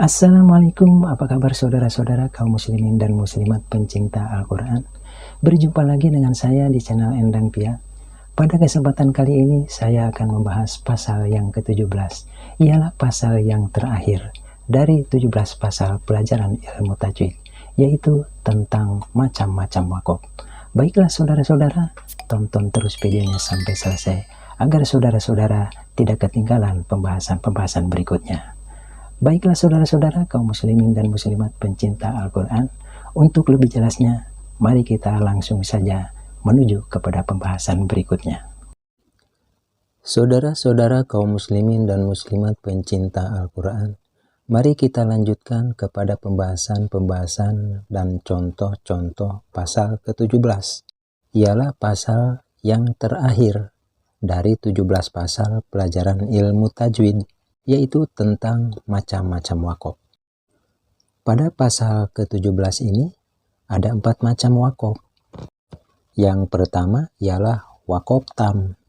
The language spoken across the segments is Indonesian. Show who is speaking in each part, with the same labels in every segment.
Speaker 1: Assalamualaikum, apa kabar saudara-saudara kaum muslimin dan muslimat pencinta Al-Quran? Berjumpa lagi dengan saya di channel Endang Pia. Pada kesempatan kali ini saya akan membahas pasal yang ke-17. Ialah pasal yang terakhir dari 17 pasal pelajaran ilmu tajwid, yaitu tentang macam-macam wakaf. Baiklah saudara-saudara, tonton terus videonya sampai selesai agar saudara-saudara tidak ketinggalan pembahasan-pembahasan berikutnya. Baiklah saudara-saudara kaum muslimin dan muslimat pencinta Al-Quran, untuk lebih jelasnya, mari kita langsung saja menuju kepada pembahasan berikutnya.
Speaker 2: Saudara-saudara kaum muslimin dan muslimat pencinta Al-Quran, mari kita lanjutkan kepada pembahasan dan contoh-contoh pasal ke-17. Ialah pasal yang terakhir dari 17 pasal pelajaran ilmu tajwid, yaitu tentang macam-macam wakaf. Pada pasal ke-17 ini ada 4 macam wakaf. Yang pertama ialah wakaf tam.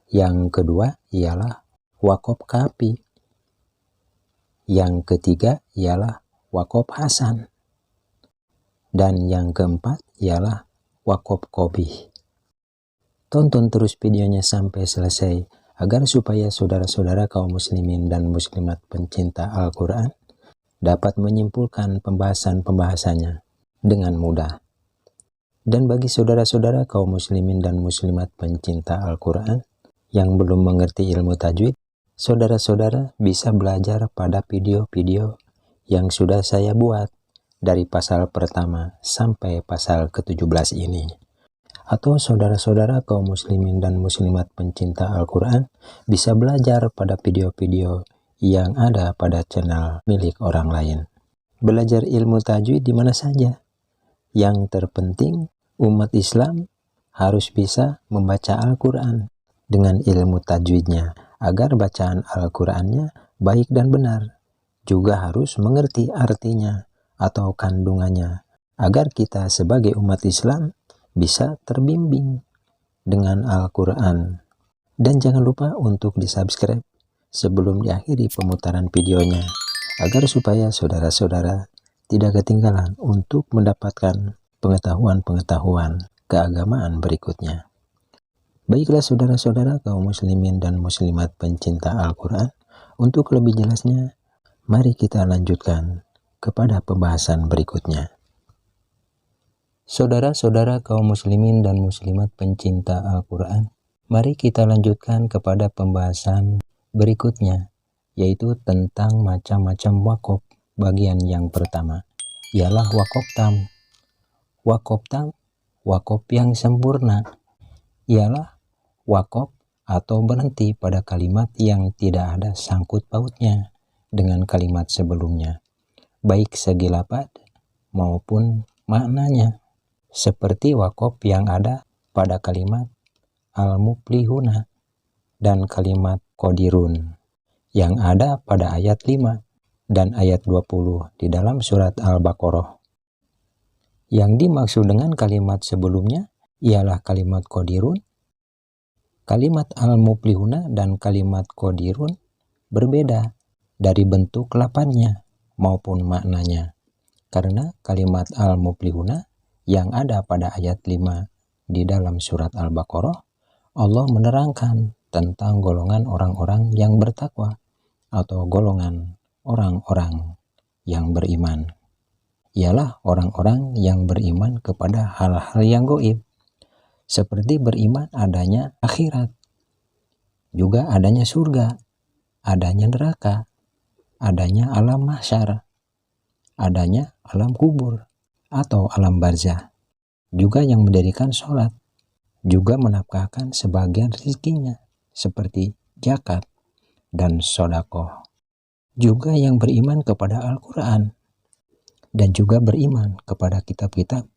Speaker 2: Yang kedua ialah wakaf kafi. Yang ketiga ialah wakaf hasan. Dan yang keempat ialah wakaf qabih. Tonton terus videonya sampai selesai agar supaya saudara-saudara kaum muslimin dan muslimat pencinta Al-Quran dapat menyimpulkan pembahasan-pembahasannya dengan mudah. Dan bagi saudara-saudara kaum muslimin dan muslimat pencinta Al-Quran yang belum mengerti ilmu tajwid, saudara-saudara bisa belajar pada video-video yang sudah saya buat dari pasal pertama sampai pasal ke-17 ini. Atau saudara-saudara kaum muslimin dan muslimat pencinta Al-Quran bisa belajar pada video-video yang ada pada channel milik orang lain. Belajar ilmu tajwid di mana saja. Yang terpenting, umat Islam harus bisa membaca Al-Quran dengan ilmu tajwidnya agar bacaan Al-Qurannya baik dan benar. Juga harus mengerti artinya atau kandungannya agar kita sebagai umat Islam bisa terbimbing dengan Al-Quran. Dan jangan lupa untuk di-subscribe sebelum diakhiri pemutaran videonya, agar supaya saudara-saudara tidak ketinggalan untuk mendapatkan pengetahuan-pengetahuan keagamaan berikutnya. Baiklah saudara-saudara kaum muslimin dan muslimat pencinta Al-Quran, untuk lebih jelasnya, mari kita lanjutkan kepada pembahasan berikutnya. Saudara-saudara kaum muslimin dan muslimat pencinta Al-Quran, mari kita lanjutkan kepada pembahasan berikutnya, yaitu tentang macam-macam wakaf. Bagian yang pertama ialah wakaf tam. Wakaf tam, wakaf yang sempurna, ialah wakaf atau berhenti pada kalimat yang tidak ada sangkut pautnya dengan kalimat sebelumnya, baik segi lafaz maupun maknanya. Seperti wakaf yang ada pada kalimat al-muflihuna dan kalimat qadirun yang ada pada ayat 5 dan ayat 20 di dalam surat Al-Baqarah. Yang dimaksud dengan kalimat sebelumnya ialah kalimat qadirun. Kalimat al-muflihuna dan kalimat qadirun berbeda dari bentuk lafaznya maupun maknanya. Karena kalimat al-muflihuna yang ada pada ayat 5 di dalam surat Al-Baqarah, Allah menerangkan tentang golongan orang-orang yang bertakwa atau golongan orang-orang yang beriman. Ialah orang-orang yang beriman kepada hal-hal yang gaib, seperti beriman adanya akhirat, juga adanya surga, adanya neraka, adanya alam mahsyar, adanya alam kubur atau alam barzah, juga yang mendirikan sholat, juga menafkahkan sebagian rezekinya seperti zakat dan sedekah, juga yang beriman kepada Al-Quran, dan juga beriman kepada kitab-kitab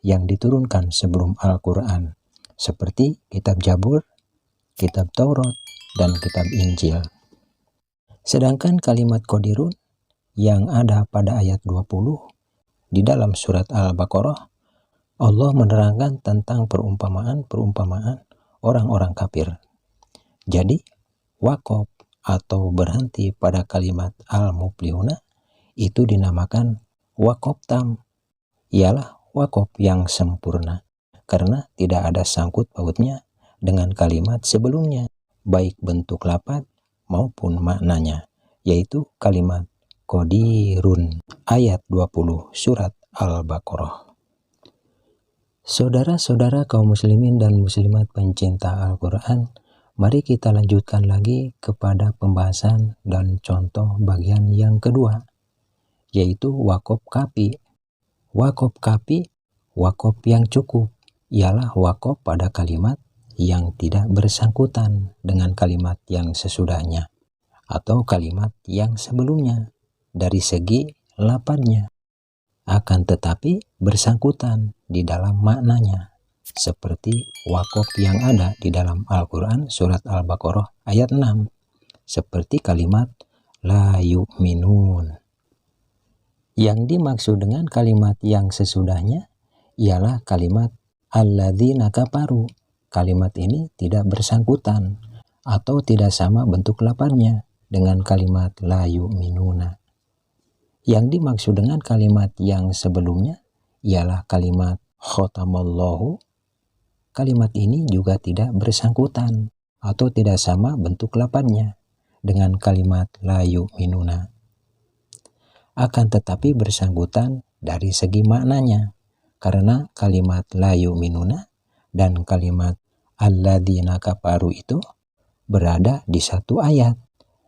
Speaker 2: yang diturunkan sebelum Al-Quran, seperti kitab Zabur, kitab Taurat, dan kitab Injil. Sedangkan kalimat qadirun yang ada pada ayat 20 di dalam surat Al-Baqarah, Allah menerangkan tentang perumpamaan-perumpamaan orang-orang kafir. Jadi, wakaf atau berhenti pada kalimat al-muflihuna itu dinamakan wakaf tam. Ialah wakaf yang sempurna karena tidak ada sangkut pautnya dengan kalimat sebelumnya, baik bentuk lafaz maupun maknanya, yaitu kalimat qadirun ayat 20 surat Al-Baqarah. Saudara-saudara kaum muslimin dan muslimat pencinta Al-Quran, mari kita lanjutkan lagi kepada pembahasan dan contoh bagian yang kedua, yaitu wakaf kafi. Wakaf kafi, wakaf yang cukup, ialah wakaf pada kalimat yang tidak bersangkutan dengan kalimat yang sesudahnya atau kalimat yang sebelumnya dari segi lafadznya, akan tetapi bersangkutan di dalam maknanya, seperti wakaf yang ada di dalam Al-Quran surat Al-Baqarah ayat 6, seperti kalimat la yu'minun. Yang dimaksud dengan kalimat yang sesudahnya ialah kalimat alladzina kafaru. Kalimat ini tidak bersangkutan atau tidak sama bentuk lafadznya dengan kalimat la yu'minuna. Yang dimaksud dengan kalimat yang sebelumnya ialah kalimat khotamallahu. Kalimat ini juga tidak bersangkutan atau tidak sama bentuk lafadznya dengan kalimat la yu'minuna. Akan tetapi bersangkutan dari segi maknanya, karena kalimat la yu'minuna dan kalimat alladzina kafaru itu berada di satu ayat,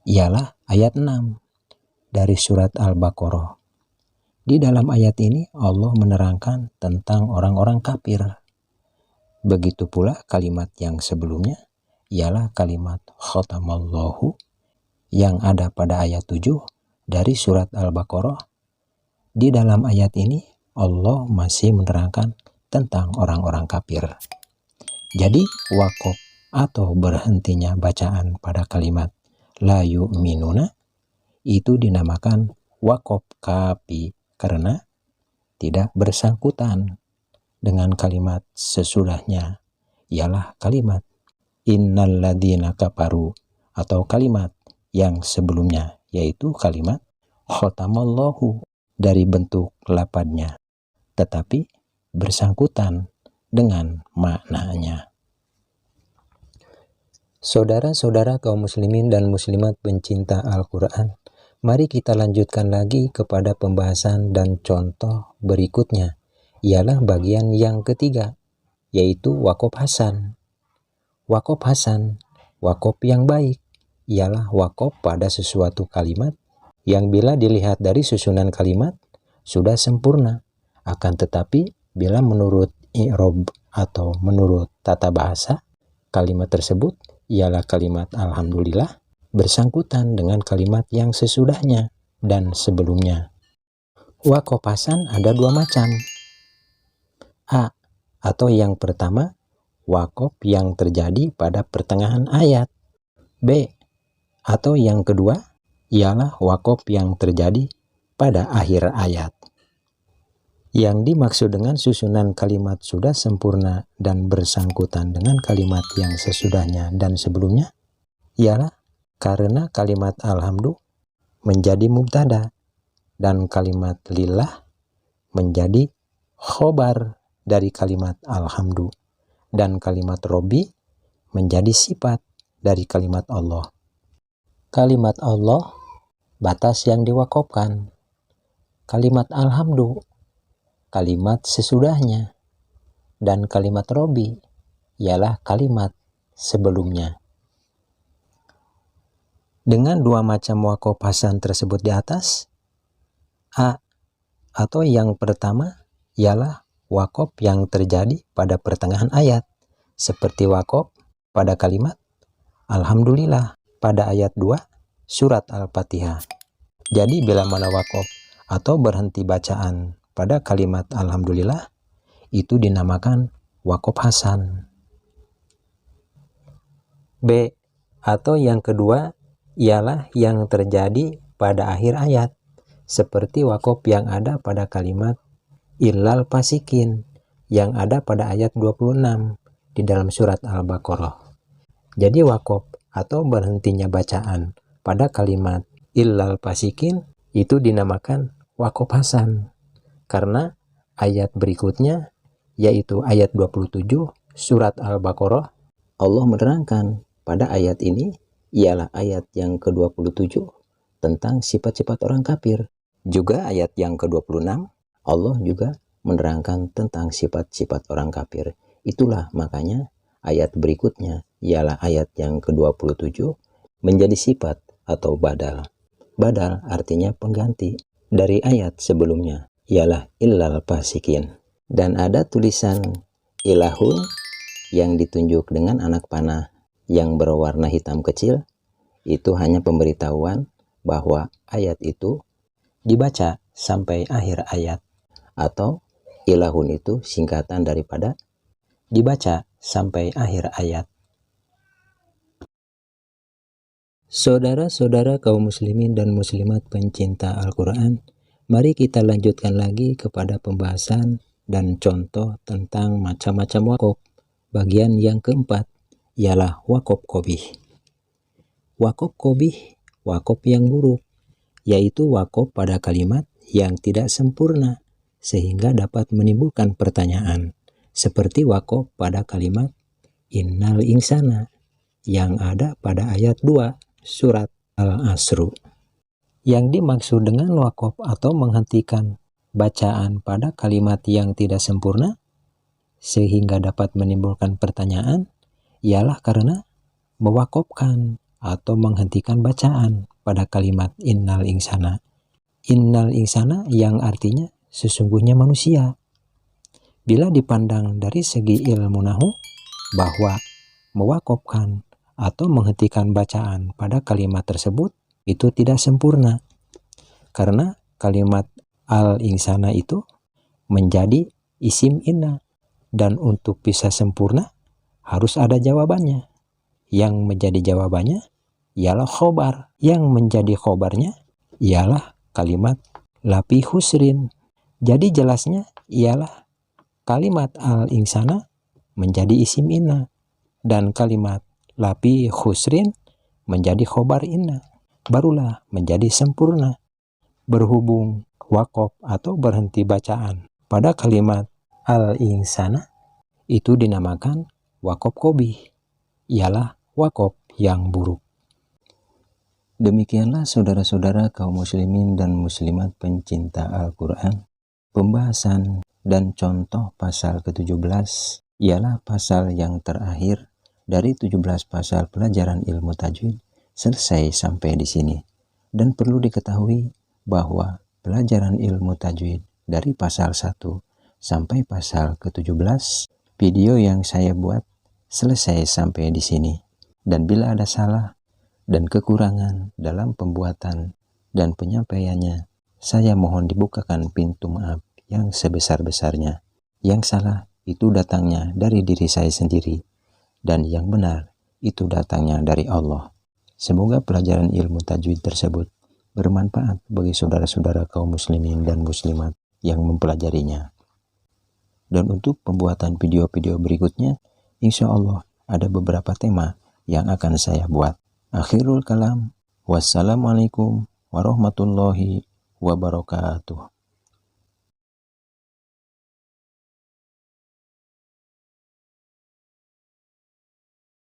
Speaker 2: ialah ayat 6 dari surat Al-Baqarah. Di dalam ayat ini Allah menerangkan tentang orang-orang kafir. Begitu pula kalimat yang sebelumnya ialah kalimat khotamallahu yang ada pada ayat 7 dari surat Al-Baqarah. Di dalam ayat ini Allah masih menerangkan tentang orang-orang kafir. Jadi wakaf atau berhentinya bacaan pada kalimat la yu'minuna itu dinamakan wakaf kafi karena tidak bersangkutan dengan kalimat sesudahnya, ialah kalimat innal ladzina kafaru atau kalimat yang sebelumnya, yaitu kalimat khotamallahu dari bentuk lafadznya, tetapi bersangkutan dengan maknanya. Saudara-saudara kaum muslimin dan muslimat pencinta Al-Quran, mari kita lanjutkan lagi kepada pembahasan dan contoh berikutnya, ialah bagian yang ketiga, yaitu wakaf hasan. Wakaf hasan, wakaf yang baik, ialah wakaf pada sesuatu kalimat yang bila dilihat dari susunan kalimat sudah sempurna, akan tetapi bila menurut i'rab atau menurut tata bahasa, kalimat tersebut ialah kalimat alhamdulillah bersangkutan dengan kalimat yang sesudahnya dan sebelumnya. Wakaf hasan ada dua macam. A, atau yang pertama, wakaf yang terjadi pada pertengahan ayat. B, atau yang kedua, ialah wakaf yang terjadi pada akhir ayat. Yang dimaksud dengan susunan kalimat sudah sempurna dan bersangkutan dengan kalimat yang sesudahnya dan sebelumnya ialah karena kalimat alhamdu menjadi mubtada dan kalimat lillah menjadi khobar dari kalimat alhamdu dan kalimat robbi menjadi sifat dari kalimat Allah. Kalimat Allah batas yang diwakafkan. Kalimat alhamdu kalimat sesudahnya, dan kalimat robbi ialah kalimat sebelumnya. Dengan dua macam wakaf hasan tersebut di atas, A, atau yang pertama ialah wakaf yang terjadi pada pertengahan ayat, seperti wakaf pada kalimat alhamdulillah pada ayat 2 surat Al-Fatihah. Jadi bila mana wakaf atau berhenti bacaan pada kalimat alhamdulillah itu dinamakan wakaf hasan. B, atau yang kedua ialah yang terjadi pada akhir ayat, seperti wakaf yang ada pada kalimat illal fasikin yang ada pada ayat 26 di dalam surat Al-Baqarah. Jadi wakaf atau berhentinya bacaan pada kalimat illal fasikin itu dinamakan Waqaf Hasan. Karena ayat berikutnya, yaitu ayat 27 surat Al-Baqarah, Allah menerangkan pada ayat ini ialah ayat yang ke-27 tentang sifat-sifat orang kafir. Juga ayat yang ke-26, Allah juga menerangkan tentang sifat-sifat orang kafir. Itulah makanya ayat berikutnya ialah ayat yang ke-27 menjadi sifat atau badal. Badal artinya pengganti dari ayat sebelumnya, ialah illal fasikin. Dan ada tulisan ilahun yang ditunjuk dengan anak panah yang berwarna hitam kecil. Itu hanya pemberitahuan bahwa ayat itu dibaca sampai akhir ayat, atau ilahun itu singkatan daripada dibaca sampai akhir ayat. Saudara-saudara kaum muslimin dan muslimat pencinta Al-Quran, mari kita lanjutkan lagi kepada pembahasan dan contoh tentang macam-macam wakaf. Bagian yang keempat ialah wakaf qobih. Wakaf qobih, wakaf yang buruk, yaitu wakaf pada kalimat yang tidak sempurna sehingga dapat menimbulkan pertanyaan, seperti wakaf pada kalimat innal insana yang ada pada ayat 2 surat Al-Asr. Yang dimaksud dengan wakaf atau menghentikan bacaan pada kalimat yang tidak sempurna sehingga dapat menimbulkan pertanyaan ialah karena mewakafkan atau menghentikan bacaan pada kalimat innal insana. Innal insana yang artinya sesungguhnya manusia. Bila dipandang dari segi ilmu nahu, bahwa mewakafkan atau menghentikan bacaan pada kalimat tersebut itu tidak sempurna, karena kalimat al-insana itu menjadi isim inna, dan untuk bisa sempurna harus ada jawabannya. Yang menjadi jawabannya ialah khobar. Yang menjadi khobarnya ialah kalimat lafi husrin. Jadi jelasnya ialah kalimat al-insana menjadi isim inna dan kalimat lafi husrin menjadi khobar inna. Barulah menjadi sempurna. Berhubung wakaf atau berhenti bacaan pada kalimat al-insana itu dinamakan wakaf qobih, ialah wakaf yang buruk. Demikianlah saudara-saudara kaum muslimin dan muslimat pencinta Al-Quran, pembahasan dan contoh pasal ke-17 ialah pasal yang terakhir dari 17 pasal pelajaran ilmu tajwid selesai sampai di sini. Dan perlu diketahui bahwa pelajaran ilmu tajwid dari pasal 1 sampai pasal ke-17 video yang saya buat selesai sampai di sini. Dan bila ada salah dan kekurangan dalam pembuatan dan penyampaiannya, saya mohon dibukakan pintu maaf yang sebesar-besarnya. Yang salah itu datangnya dari diri saya sendiri, dan yang benar itu datangnya dari Allah. Semoga pelajaran ilmu tajwid tersebut bermanfaat bagi saudara-saudara kaum muslimin dan muslimat yang mempelajarinya. Dan untuk pembuatan video-video berikutnya, insya Allah ada beberapa tema yang akan saya buat. Akhirul kalam, wassalamualaikum warahmatullahi wabarakatuh.